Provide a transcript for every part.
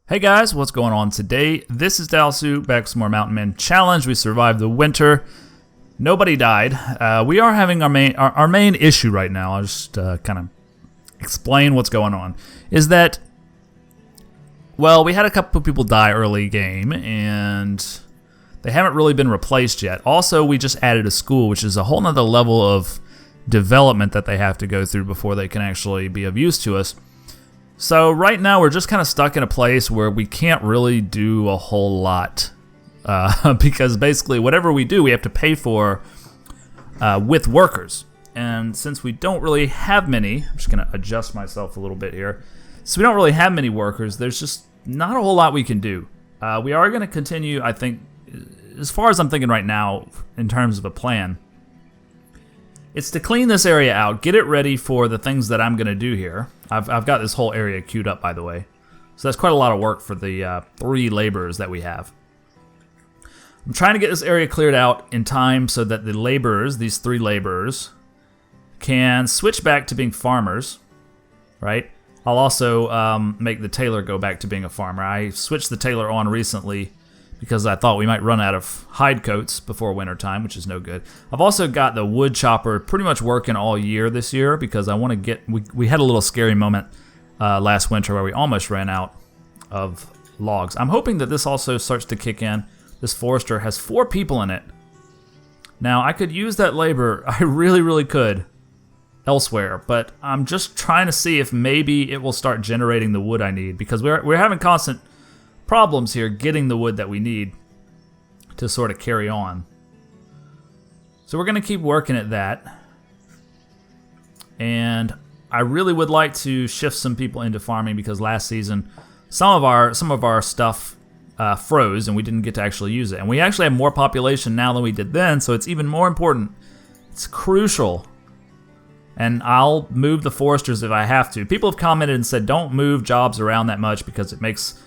Hey guys, what's going on today? This is Dalsu, back with some more Mountain Man Challenge. We survived the winter. Nobody died. We are having our main issue right now. I'll just kind of explain what's going on. Is that, well, we had a couple of people die early game, and they haven't really been replaced yet. Also, we just added a school, which is a whole nother level of development that they have to go through before they can actually be of use to us. So right now we're just kind of stuck in a place where we can't really do a whole lot because basically whatever we do we have to pay for with workers. And since we don't really have many, I'm just going to adjust myself a little bit here. So we don't really have many workers, there's just not a whole lot we can do. We are going to continue, I think, as far as I'm thinking right now in terms of a plan. It's to clean this area out, get it ready for the things that I'm going to do here. I've got this whole area queued up, by the way. So that's quite a lot of work for the 3 laborers that we have. I'm trying to get this area cleared out in time so that the laborers, these 3 laborers, can switch back to being farmers, right? I'll also make the tailor go back to being a farmer. I switched the tailor on recently because I thought we might run out of hide coats before wintertime, which is no good. I've also got the wood chopper pretty much working all year this year because I want to get... We had a little scary moment last winter where we almost ran out of logs. I'm hoping that this also starts to kick in. This forester has 4 people in it. Now, I could use that labor. I really could elsewhere, but I'm just trying to see if maybe it will start generating the wood I need because we're having constant problems here getting the wood that we need to sort of carry on. So we're going to keep working at that. And I really would like to shift some people into farming because last season some of our stuff froze and we didn't get to actually use it. And we actually have more population now than we did then, so it's even more important. It's crucial. And I'll move the foresters if I have to. People have commented and said don't move jobs around that much because it makes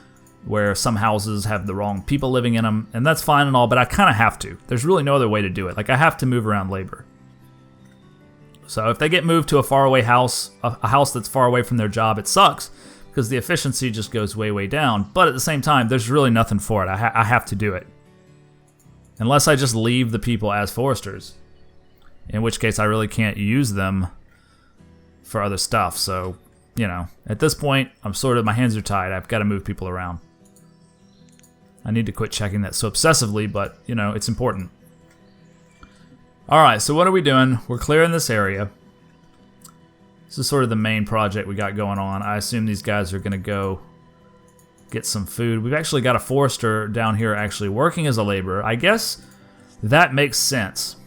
where some houses have the wrong people living in them, and that's fine and all, but I kind of have to. There's really no other way to do it. Like, I have to move around labor. So if they get moved to a faraway house, a house that's far away from their job, it sucks because the efficiency just goes way down. But at the same time, there's really nothing for it. I have to do it. Unless I just leave the people as foresters, in which case I really can't use them for other stuff. So, you know, at this point, my hands are tied. I've got to move people around. I need to quit checking that so obsessively, but, you know, it's important. Alright, so what are we doing? We're clearing this area. This is sort of the main project we got going on. I assume these guys are going to go get some food. We've actually got a forester down here actually working as a laborer. I guess that makes sense.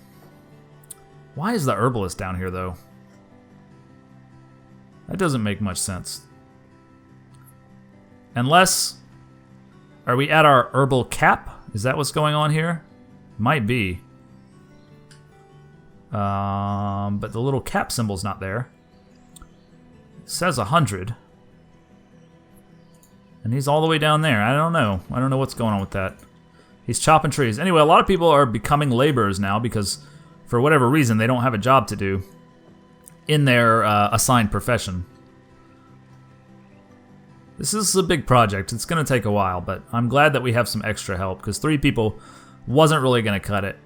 Why is the herbalist down here, though? That doesn't make much sense. Unless... Are we at our herbal cap? Is that what's going on here? Might be. But the little cap symbol's not there. It says 100. And he's all the way down there. I don't know. I don't know what's going on with that. He's chopping trees. Anyway, a lot of people are becoming laborers now because for whatever reason they don't have a job to do in their assigned profession. This is a big project. It's going to take a while, but I'm glad that we have some extra help because 3 people wasn't really going to cut it.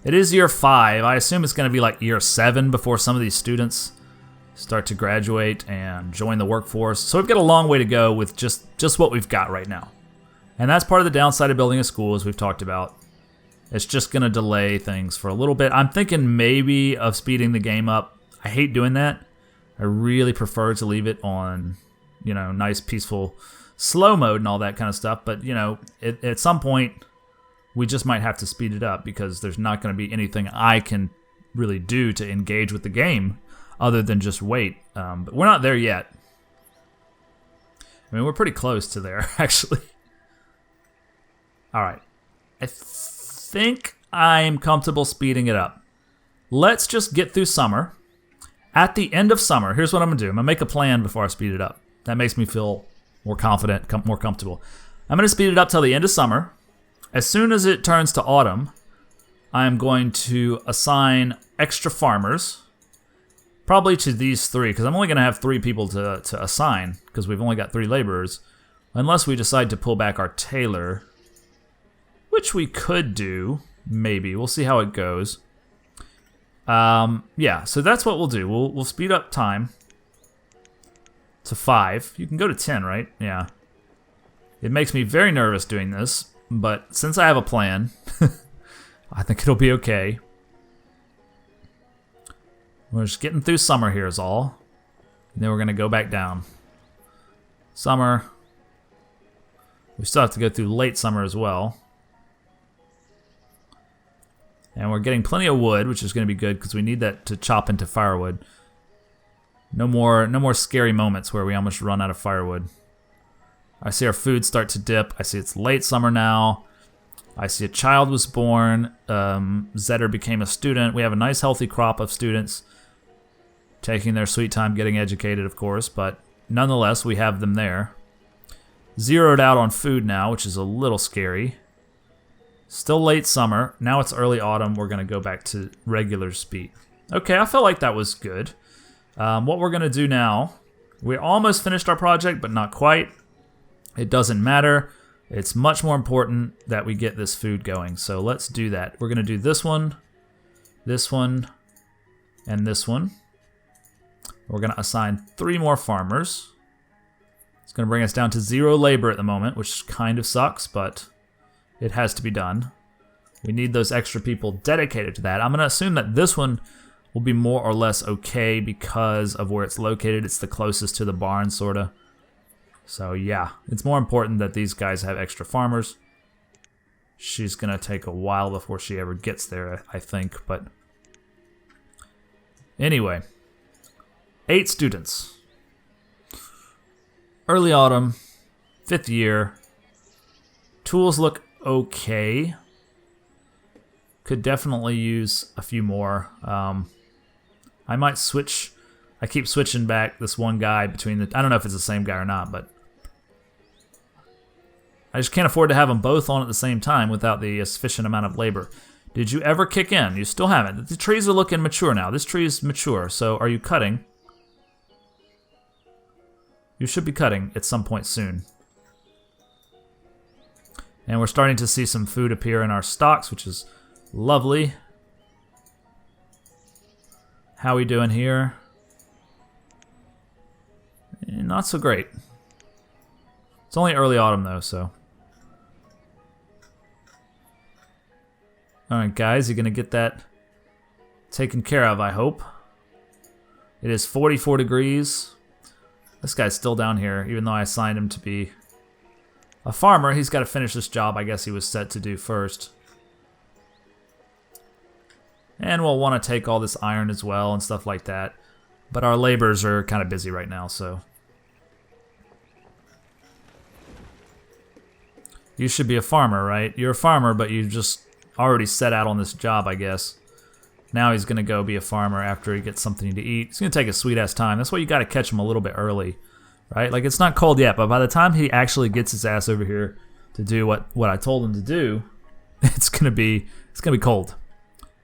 It is year 5. I assume it's going to be like year 7 before some of these students start to graduate and join the workforce. So we've got a long way to go with just what we've got right now. And that's part of the downside of building a school, as we've talked about. It's just going to delay things for a little bit. I'm thinking maybe of speeding the game up. I hate doing that. I really prefer to leave it on, you know, nice, peaceful, slow mode and all that kind of stuff. But, you know, at some point, we just might have to speed it up because there's not going to be anything I can really do to engage with the game other than just wait. But we're not there yet. I mean, we're pretty close to there, actually. All right. I think I'm comfortable speeding it up. Let's just get through summer. At the end of summer, here's what I'm going to do. I'm going to make a plan before I speed it up. That makes me feel more confident, more comfortable. I'm going to speed it up till the end of summer. As soon as it turns to autumn, I'm going to assign extra farmers Probably to these 3, because I'm only going to have 3 people to assign, because we've only got 3 laborers. Unless we decide to pull back our tailor, which we could do, maybe. We'll see how it goes. Yeah, so that's what we'll do. We'll speed up time to 5. You can go to 10, right? Yeah. It makes me very nervous doing this, but since I have a plan, I think it'll be okay. We're just getting through summer here is all. And then we're going to go back down. Summer. We still have to go through late summer as well. And we're getting plenty of wood, which is going to be good because we need that to chop into firewood. No more scary moments where we almost run out of firewood. I see our food start to dip. I see it's late summer now. I see a child was born. Zetter became a student. We have a nice healthy crop of students taking their sweet time getting educated, of course, but nonetheless, we have them there. Zeroed out on food now, which is a little scary. Still late summer. Now it's early autumn. We're going to go back to regular speed. Okay, I felt like that was good. What we're going to do now, we almost finished our project, but not quite. It doesn't matter. It's much more important that we get this food going. So let's do that. We're going to do this one, and this one. We're going to assign 3 more farmers. It's going to bring us down to 0 labor at the moment, which kind of sucks, but it has to be done. We need those extra people dedicated to that. I'm going to assume that this one will be more or less okay because of where it's located. It's the closest to the barn, sort of. So yeah, it's more important that these guys have extra farmers. She's going to take a while before she ever gets there, I think, but anyway. 8 students. Early autumn, 5th year. Tools look okay. Could definitely use a few more. I might switch. I keep switching back this one guy between the... I don't know if it's the same guy or not, but I just can't afford to have them both on at the same time without the sufficient amount of labor. Did you ever kick in? You still haven't. The trees are looking mature now. This tree is mature, so are you cutting? You should be cutting at some point soon. And we're starting to see some food appear in our stocks, which is lovely. How we doing here? Not so great. It's only early autumn though, so. Alright guys, you're gonna get that taken care of, I hope. It is 44 degrees. This guy's still down here, even though I assigned him to be a farmer. He's got to finish this job I guess he was set to do first. And we'll want to take all this iron as well and stuff like that. But our laborers are kind of busy right now, so. You should be a farmer, right? You're a farmer, but you just already set out on this job, I guess. Now he's going to go be a farmer after he gets something to eat. It's going to take a sweet-ass time. That's why you got to catch him a little bit early, right? Like, it's not cold yet, but by the time he actually gets his ass over here to do what I told him to do, it's going to be cold.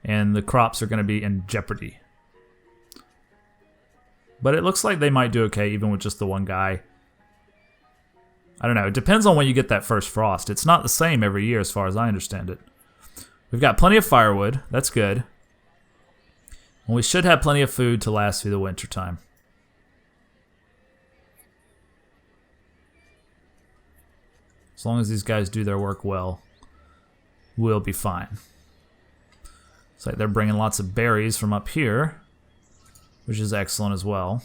And the crops are going to be in jeopardy. But it looks like they might do okay, even with just the one guy. I don't know. It depends on when you get that first frost. It's not the same every year as far as I understand it. We've got plenty of firewood. That's good. And we should have plenty of food to last through the winter time. As long as these guys do their work well, we'll be fine. It's like they're bringing lots of berries from up here, which is excellent as well.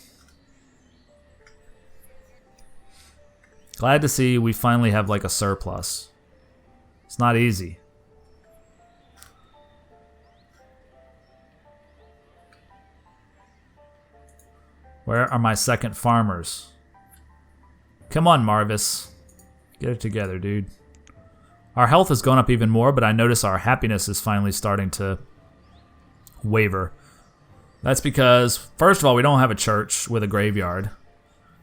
Glad to see we finally have like a surplus. It's not easy. Where are my second farmers? Come on, Marvis. Get it together, dude. Our health has gone up even more, but I notice our happiness is finally starting to waver. That's because, first of all, we don't have a church with a graveyard,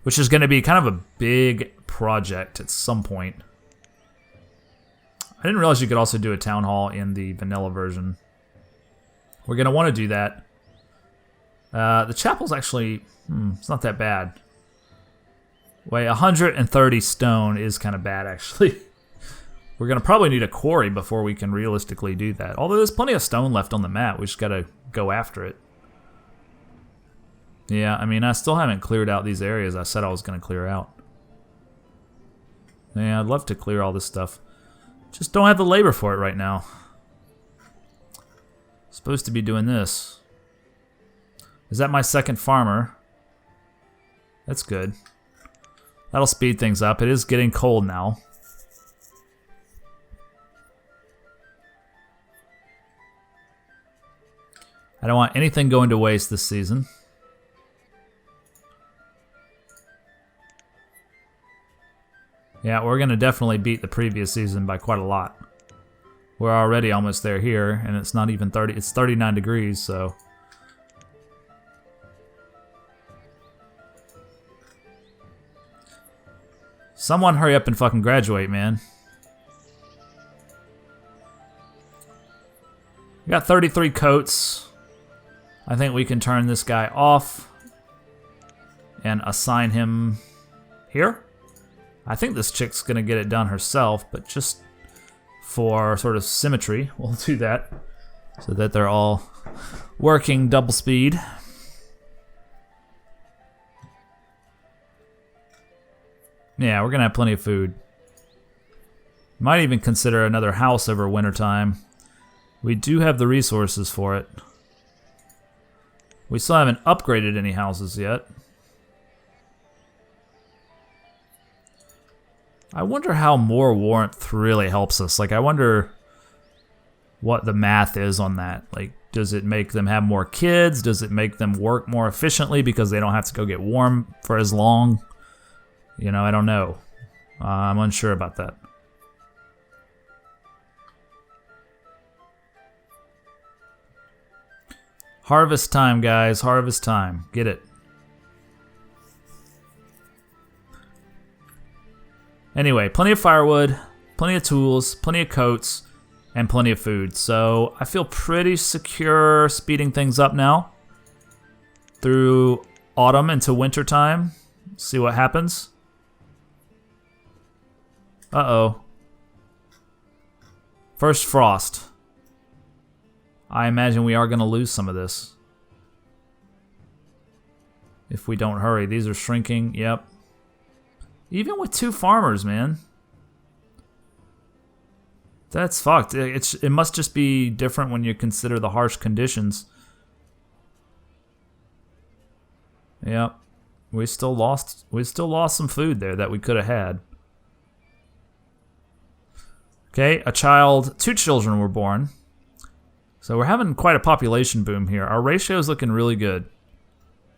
which is going to be kind of a big project at some point. I didn't realize you could also do a town hall in the vanilla version. We're going to want to do that. The chapel's actually, it's not that bad. Wait, 130 stone is kind of bad, actually. We're going to probably need a quarry before we can realistically do that. Although there's plenty of stone left on the map. We just got to go after it. Yeah, I mean, I still haven't cleared out these areas I said I was going to clear out. Yeah, I'd love to clear all this stuff. Just don't have the labor for it right now. Supposed to be doing this. Is that my second farmer? That's good. That'll speed things up. It is getting cold now. I don't want anything going to waste this season. Yeah, we're going to definitely beat the previous season by quite a lot. We're already almost there here, and it's not even 30, it's 39 degrees, so... Someone hurry up and fucking graduate, man. We got 33 coats. I think we can turn this guy off and assign him here. I think this chick's gonna get it done herself, but just for sort of symmetry, we'll do that so that they're all working double speed. Yeah, we're gonna have plenty of food. Might even consider another house over wintertime. We do have the resources for it. We still haven't upgraded any houses yet. I wonder how more warmth really helps us. Like, I wonder what the math is on that. Like, does it make them have more kids? Does it make them work more efficiently because they don't have to go get warm for as long? You know, I don't know. I'm unsure about that. Harvest time, guys. Harvest time. Get it. Anyway, plenty of firewood, plenty of tools, plenty of coats, and plenty of food. So I feel pretty secure speeding things up now through autumn into winter time. See what happens. Uh-oh. First frost. I imagine we are going to lose some of this if we don't hurry. These are shrinking. Yep. Even with 2 farmers, man. That's fucked. It must just be different when you consider the harsh conditions. Yep. We still lost some food there that we could have had. Okay, 2 children were born. So we're having quite a population boom here. Our ratio is looking really good.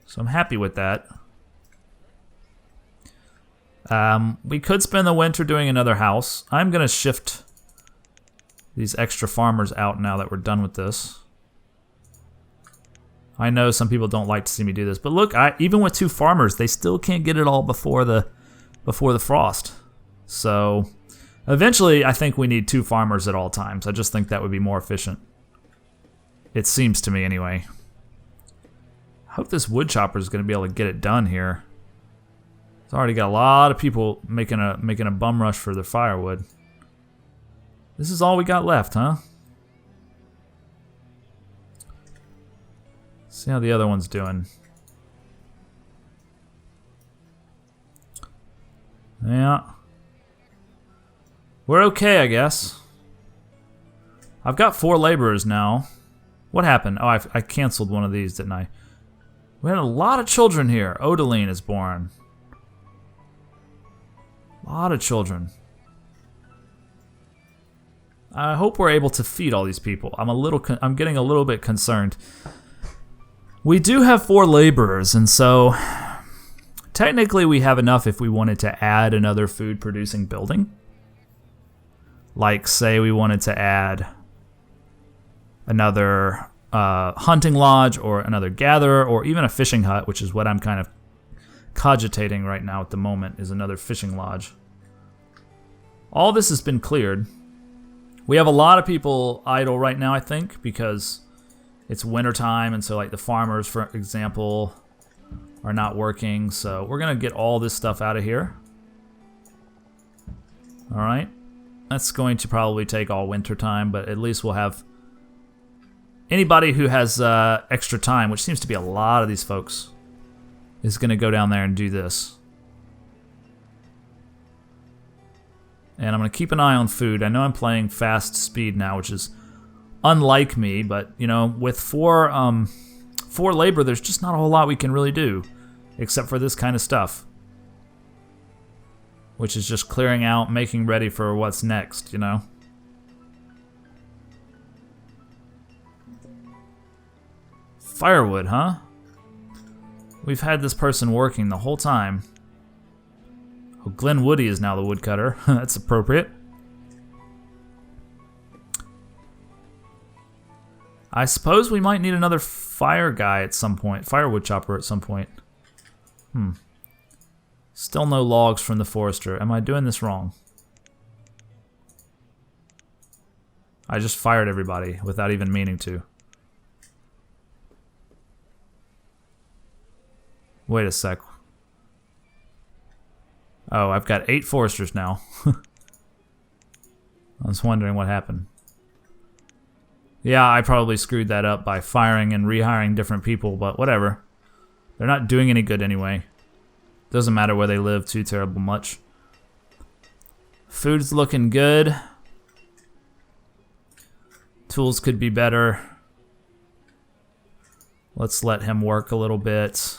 So I'm happy with that. We could spend the winter doing another house. I'm going to shift these extra farmers out now that we're done with this. I know some people don't like to see me do this, but look, even with 2 farmers, they still can't get it all before the frost. So eventually, I think we need 2 farmers at all times. I just think that would be more efficient. It seems to me, anyway. I hope this wood chopper is going to be able to get it done here. It's already got a lot of people making a bum rush for their firewood. This is all we got left, huh? See how the other one's doing. Yeah. We're okay, I guess. I've got 4 laborers now. What happened? Oh, I canceled one of these, didn't I? We had a lot of children here. Odeline is born. A lot of children. I hope we're able to feed all these people. I'm getting a little bit concerned. We do have 4 laborers, and so technically we have enough if we wanted to add another food-producing building. Like, say we wanted to add another hunting lodge or another gatherer or even a fishing hut, which is what I'm kind of cogitating right now at the moment, is another fishing lodge. All this has been cleared. We have a lot of people idle right now, I think, because it's winter time, and so like the farmers, for example, are not working. So we're gonna get all this stuff out of here. All right, that's going to probably take all winter time, but at least we'll have anybody who has extra time, which seems to be a lot of these folks, is gonna go down there and do this. And I'm gonna keep an eye on food. I know I'm playing fast speed now, which is unlike me, but you know, with four labor, there's just not a whole lot we can really do, except for this kind of stuff, which is just clearing out, making ready for what's next, you know. Firewood, huh? We've had this person working the whole time. Oh, Glenn Woody is now the woodcutter. That's appropriate. I suppose we might need another fire guy at some point. Firewood chopper at some point. Still no logs from the forester. Am I doing this wrong? I just fired everybody without even meaning to. Wait a sec. Oh, I've got 8 foresters now. I was wondering what happened. Yeah, I probably screwed that up by firing and rehiring different people, but whatever. They're not doing any good anyway. Doesn't matter where they live too terrible much. Food's looking good. Tools could be better. Let's let him work a little bit.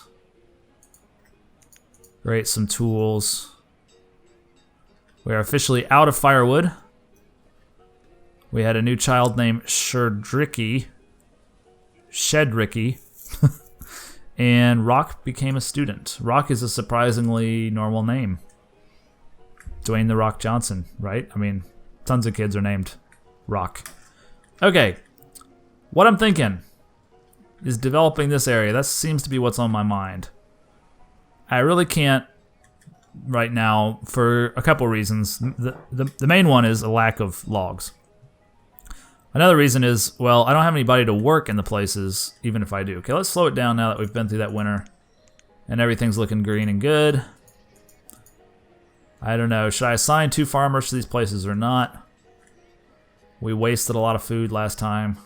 Create some tools. We are officially out of firewood. We had a new child named Shedricky. And Rock became a student. Rock is a surprisingly normal name. Dwayne The Rock Johnson, right? I mean, tons of kids are named Rock. Okay, what I'm thinking is developing this area. That seems to be what's on my mind. I really can't right now for a couple reasons. The main one is a lack of logs. Another reason is, well, I don't have anybody to work in the places, even if I do. Okay, let's slow it down now that we've been through that winter and everything's looking green and good. I don't know, should I assign 2 farmers to these places or not? We wasted a lot of food last time.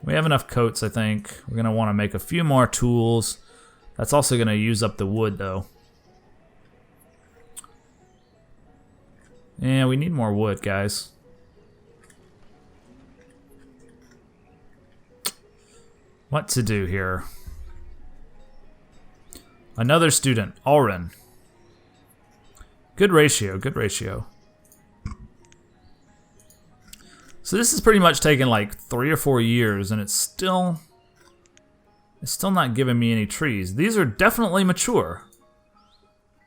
We have enough coats, I think. We're gonna wanna make a few more tools. That's also gonna use up the wood though. Yeah, we need more wood, guys. What to do here? Another student, Alrin. Good ratio, good ratio. So this has pretty much taken like 3 or 4 years, and it's still not giving me any trees. These are definitely mature.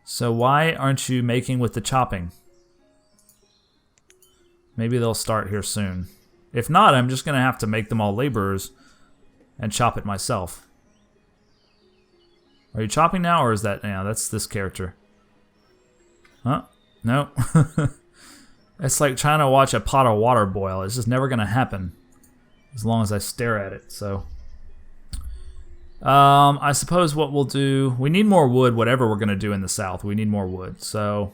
So why aren't you making with the chopping? Maybe they'll start here soon. If not, I'm just gonna have to make them all laborers and chop it myself. Are you chopping now, or is that, yeah, that's this character. Huh? No. It's like trying to watch a pot of water boil. It's just never gonna happen as long as I stare at it, so. I suppose what we'll do, we need more wood, whatever we're gonna do in the south. We need more wood, so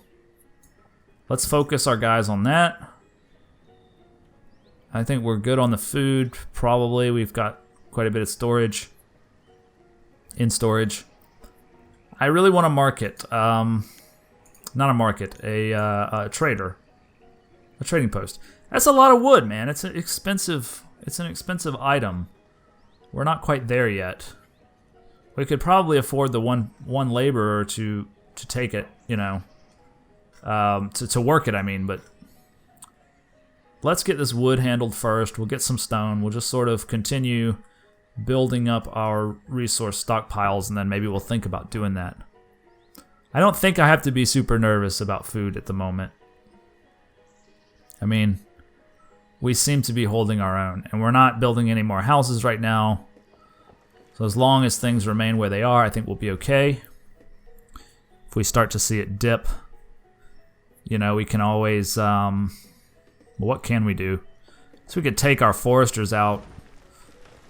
let's focus our guys on that. I think we're good on the food, probably. We've got quite a bit of storage. In storage. I really want to market, not a market, a trader. A trading post. That's a lot of wood, man. It's an expensive item. We're not quite there yet. We could probably afford the one laborer to take it, you know, to work it, I mean, but let's get this wood handled first. We'll get some stone. We'll just sort of continue building up our resource stockpiles, and then maybe we'll think about doing that. I don't think I have to be super nervous about food at the moment. I mean, we seem to be holding our own, and we're not building any more houses right now. So as long as things remain where they are, I think we'll be okay. If we start to see it dip, you know, we can always, Well, what can we do? So we could take our foresters out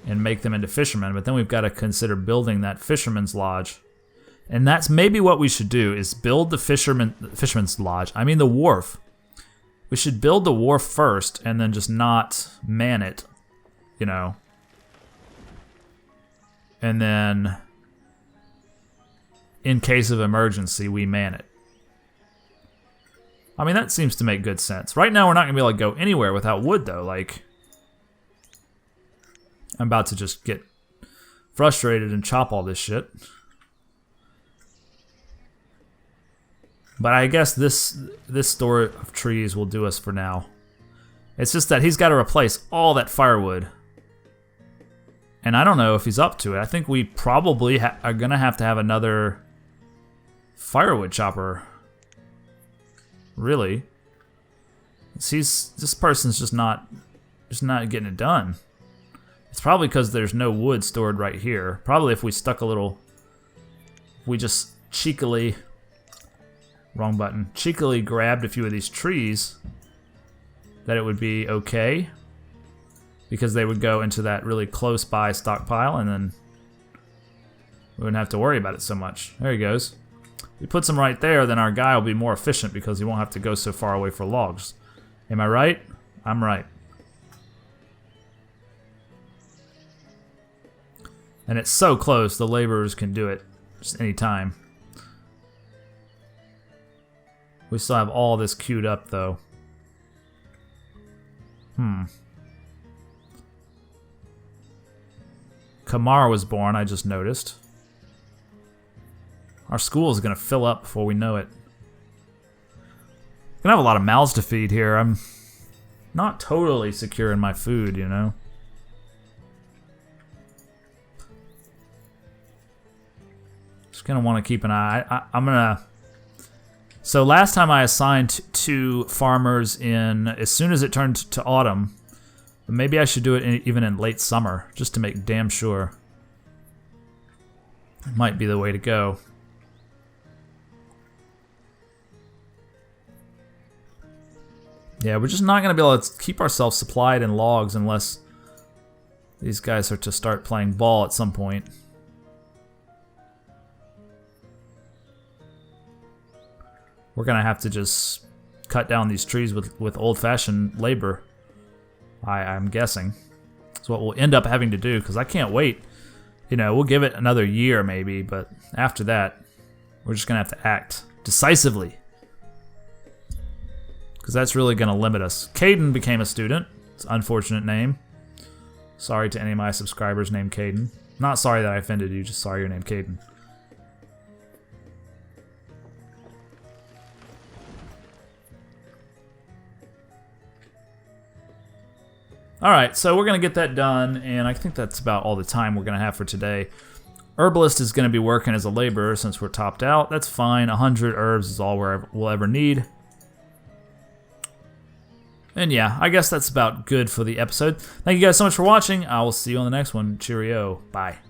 and make them into fishermen, but then we've got to consider building that fisherman's lodge. And that's maybe what we should do, is build the fisherman's lodge. I mean the wharf. We should build the wharf first and then just not man it, you know. And then, in case of emergency, we man it. I mean, that seems to make good sense. Right now, we're not going to be able to go anywhere without wood, though. Like, I'm about to just get frustrated and chop all this shit. But I guess this store of trees will do us for now. It's just that he's got to replace all that firewood. And I don't know if he's up to it. I think we probably are going to have another firewood chopper. Really. This person's just not getting it done. It's probably because there's no wood stored right here. Probably if we stuck a little, we just cheekily, wrong button, cheekily grabbed a few of these trees, that it would be okay. Because they would go into that really close by stockpile, and then we wouldn't have to worry about it so much. There he goes. If we put some right there, then our guy will be more efficient because he won't have to go so far away for logs. Am I right? I'm right. And it's so close, the laborers can do it just any time. We still have all this queued up, though. Kamar was born, I just noticed. Our school is going to fill up before we know it. Gonna have a lot of mouths to feed here. I'm not totally secure in my food, you know. Just gonna want to keep an eye. I'm gonna. So last time I assigned 2 farmers in as soon as it turned to autumn. But maybe I should do it even in late summer, just to make damn sure. It might be the way to go. Yeah, we're just not going to be able to keep ourselves supplied in logs unless these guys are to start playing ball at some point. We're going to have to just cut down these trees with old-fashioned labor. I'm guessing. That's what we'll end up having to do, because I can't wait. You know, we'll give it another year maybe, but after that, we're just going to have to act decisively. Because that's really going to limit us. Caden became a student. It's an unfortunate name. Sorry to any of my subscribers named Caden. Not sorry that I offended you, just sorry you're named Caden. Alright, so we're going to get that done, and I think that's about all the time we're going to have for today. Herbalist is going to be working as a laborer since we're topped out. That's fine. 100 herbs is all we'll ever need. And yeah, I guess that's about good for the episode. Thank you guys so much for watching. I will see you on the next one. Cheerio. Bye.